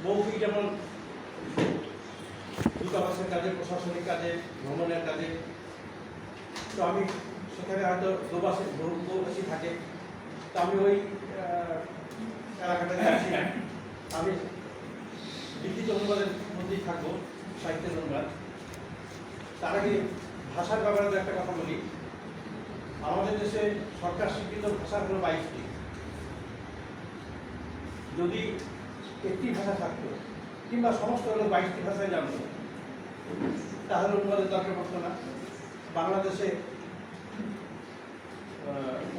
মৌখিক যেমন দূতাবাসের কাজে, প্রশাসনিক কাজে, ভ্রমণের কাজে। তো আমি সেখানে হয়তো দোবাসী থাকে, তো আমি ওই এলাকাটা যাচ্ছি, আমি লিখিত অনুবাদের মধ্যেই থাকবো, সাহিত্যের অনুবাদ। তার আগে ভাষার ব্যাপারে একটা কথা বলি। আমাদের দেশে সরকার স্বীকৃত ভাষা হলো 22টি। যদি একটি ভাষা থাকতো কিংবা সমস্ত হলো 22টি ভাষায় জানতো, তাহলে অনুবাদের দরকার পড়তো না। বাংলাদেশে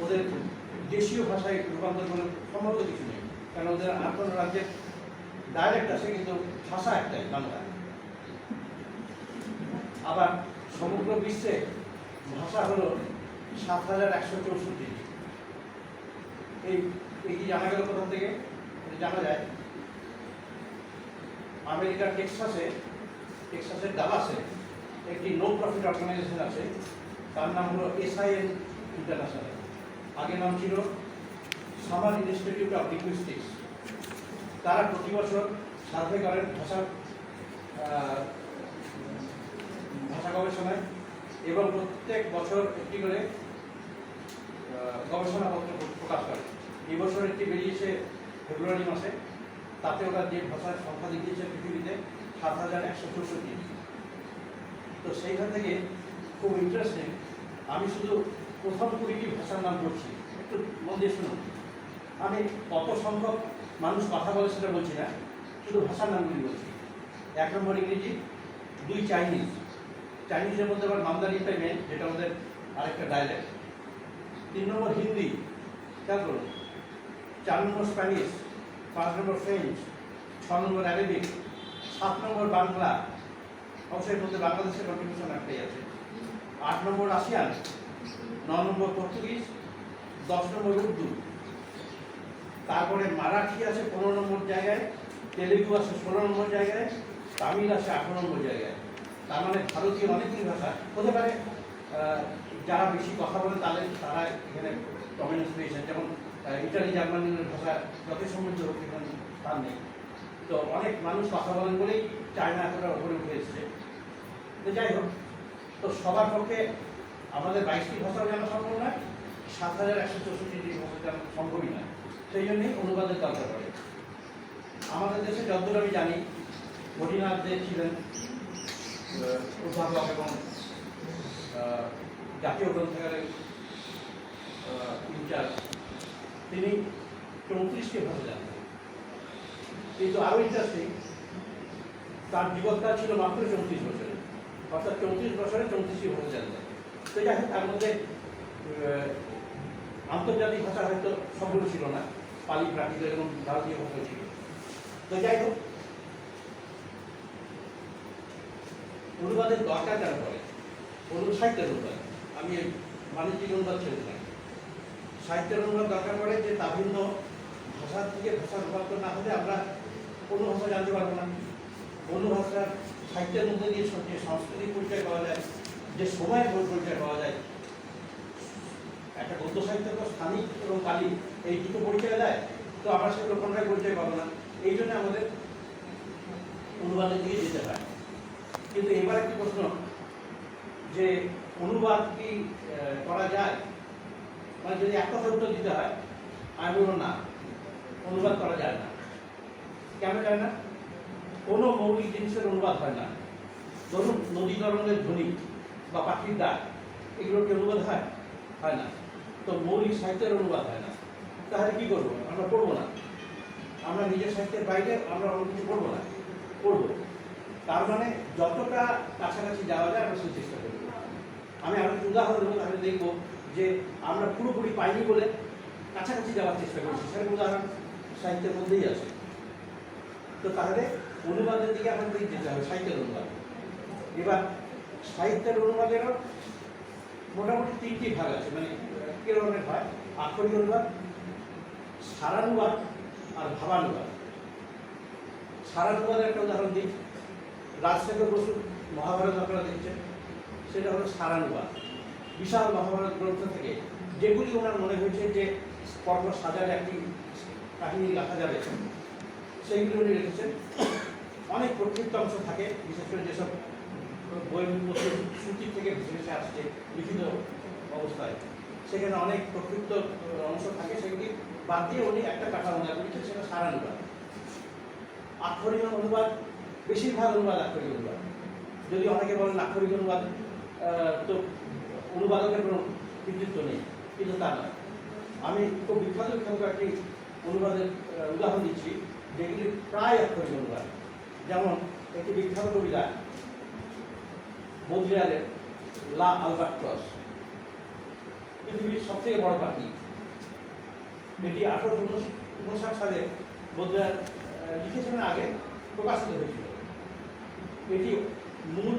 ওদের দেশীয় ভাষায় রূপান্তর করে সম্ভবত কিছু নেই, কারণ ওদের আর কোনো রাজ্যের ডায়ালেক্ট আছে, কিন্তু ভাষা একটাই, বাংলা। আবার সমগ্র বিশ্বে ভাষা হলো 7164টি। এই কি জানা গেল কোথা থেকে? জানা যায় আমেরিকার টেক্সাসের ডালাসে একটি নো প্রফিট অর্গানাইজেশন আছে, তার নাম হলো SIN ইন্টারন্যাশনাল। আগের নাম ছিল সামার ইনস্টিটিউট অফ লিঙ্গুইস্টিক্স। তারা প্রতি বছর সার্ভে করেন ভাষা গবেষণায়, এবং প্রত্যেক বছর একটি করে গবেষণাপত্র প্রকাশ করে। এই বছর একটি বেরিয়েছে ফেব্রুয়ারি মাসে, তাতে ওরা যে ভাষার সংখ্যা দেখিয়েছে পৃথিবীতে 7164টি। তো সেইখান থেকে খুব ইন্টারেস্টিং, আমি শুধু প্রথম 20টি ভাষার নাম বলছি, একটু মন দিয়ে শুনুন। আমি কত সংখ্যক মানুষ কথা বলে সেটা বলছি না, শুধু ভাষার নামগুলি বলছি। 1 নম্বর ইংরেজি, 2 চাইনিজের মধ্যে আবার মান্দারিনটাই মেন, যেটা আমাদের আরেকটা ডায়ালেক্ট। 3 নম্বর হিন্দি, খেয়াল করুন। 4 নম্বর স্প্যানিশ, 5 নম্বর ফ্রেঞ্চ, 6 নম্বর অ্যারাবিক, 7 নম্বর বাংলা, অবশ্যই মধ্যে বাংলাদেশের কন্ট্রিবিউশন একটাই আছে। 8 নম্বর রাশিয়ান, 9 নম্বর পর্তুগিজ, 10 নম্বর উর্দু। তারপরে মারাঠি আছে 15 নম্বর জায়গায়, তেলেগু আছে 16 নম্বর জায়গায়, তামিল আছে 18 নম্বর জায়গায়। তার মানে ভারতীয় অনেকগুলি ভাষা হতে পারে, যারা বেশি কথা বলে তারা এখানে ডমিনেন্স পেয়েছেন। যেমন ইটালি, জার্মানির ভাষা যত সমৃদ্ধ হোক, এখানে তার নেই। তো অনেক মানুষ কথা বলেন বলেই চায়না এতটা উপরে উঠে এসেছে। তো যাই হোক, তো সবার পক্ষে আমাদের 22টি ভাষাও জানা সম্ভব নয়, 7164টি ভাষা জানা সম্ভবই নয়। সেই জন্যই অনুবাদের দরকার পড়ে। আমাদের দেশে যতদূর আমি জানি, হরিনাথ দে ছিলেন অধ্যাপক এবং জাতীয় গ্রন্থাগারের ইনচার্জ। তিনি 34টি ভাষা জানতেন। কিন্তু আরও ইন্টারেস্টিং, তার জীবনকাল ছিল মাত্র 34 বছরে, অর্থাৎ 34 বছরে 34টি ভাষা জানতেন। তো যাই হোক, তার মধ্যে আন্তর্জাতিক ভাষা হয়তো সবগুলো ছিল না, পালি, প্রাকৃত এবং ভারতীয় ভাষা ছিল। তো যাই হোক, অনুবাদের দরকার কেন পড়ে? সাহিত্যের অনুবাদ, আমি বাণিজ্যিক অনুবাদ ছেড়ে দিলাম। সাহিত্যের অনুবাদ দরকার পড়ে যে তা ভিন্ন ভাষার থেকে ভাষা রূপান্তর না হলে আমরা কোনো ভাষা জানতে পারবো না। অন্য ভাষার সাহিত্যের মধ্যে দিয়ে যে সাংস্কৃতিক পরিচয় পাওয়া যায়, যে সময়ের পরিচয় পাওয়া যায়। একটা গদ্য সাহিত্য তো স্থানিক এবং কালিক এই দুটো পরিচয় দেয়, তো আমরা সেগুলো কোনটাই পরিচয় পাবো না। এই জন্য আমাদের অনুবাদের দিকে যেতে হয়। কিন্তু এবার একটি প্রশ্ন, যে অনুবাদ কি করা যায়? মানে যদি এক কথা উত্তর দিতে হয়, আমি বলবো না, অনুবাদ করা যায় না। কেন যায় না? কোনো মৌলিক জিনিসের অনুবাদ হয় না। ধরুন নদী তরঙ্গের ধ্বনি বা পাখির ডাক, এগুলো কি অনুবাদ হয়? হয় না। তো মৌলিক সাহিত্যের অনুবাদ হয় না। তাহলে কি করবো? আমরা পড়বো না। আমরা নিজের সাহিত্যের বাইরে আমরা অন্য কিছু পড়বো না, পড়বো। তার মানে যতটা কাছাকাছি যাওয়া যায় আমরা সেই চেষ্টা করবো। আমি আরো একটু উদাহরণ দেবো, তাহলে দেখবো যে আমরা পুরোপুরি পাইনি বলে কাছাকাছি যাওয়ার চেষ্টা করছি। সেরকম উদাহরণ সাহিত্যের মধ্যেই আছে। তো তাহলে অনুবাদের দিকে আমাদের যেতে হবে, সাহিত্যের অনুবাদ। এবার সাহিত্যের অনুবাদেরও মোটামুটি 3টি ভাগ আছে। মানে কিরকম হয়? আক্ষরিক অনুবাদ, সারানুবাদ আর ভাবানুবাদ। সারানুবাদের একটা উদাহরণ দিই। রাজশেখর বসুর মহাভারত আপনারা দেখছেন, সেটা হলো সারানুবাদ। বিশাল মহাভারত গ্রন্থ থেকে যেগুলি ওনার মনে হয়েছে যে পরপর সাজালে একটি কাহিনী লেখা যাবে, সেইগুলো উনি রেখেছেন। অনেক প্রক্ষিপ্ত অংশ থাকে, বিশেষ করে যেসব বইয়ের মধ্যে শ্রুতি থেকে ভেসে ভেসে আসছে লিখিত অবস্থায়, সেখানে অনেক প্রক্ষিপ্ত অংশ থাকে, সেগুলি বাদ দিয়ে উনি একটা কাঠামো করেছেন, সেটা সারানুবাদ। আক্ষরিক অনুবাদ, বেশিরভাগ অনুবাদ আক্ষরিক অনুবাদ। যদি অনেকে বলেন আক্ষরিক অনুবাদ তো অনুবাদকের কোনো কৃতিত্ব নেই, কিন্তু তা নয়। আমি খুব বিখ্যাত বিখ্যাত কয়েকটি অনুবাদের উদাহরণ দিচ্ছি, যেগুলি প্রায় আক্ষরিক অনুবাদ। যেমন একটি বিখ্যাত কবিতা বদ্রিয়ারের লা আলবাট্রস, পৃথিবীর সবথেকে বড় পাখি। এটি 1859 সালে বদ্রিয়ার লিখেছিলেন, আগে প্রকাশিত হয়েছিল। এটি মূল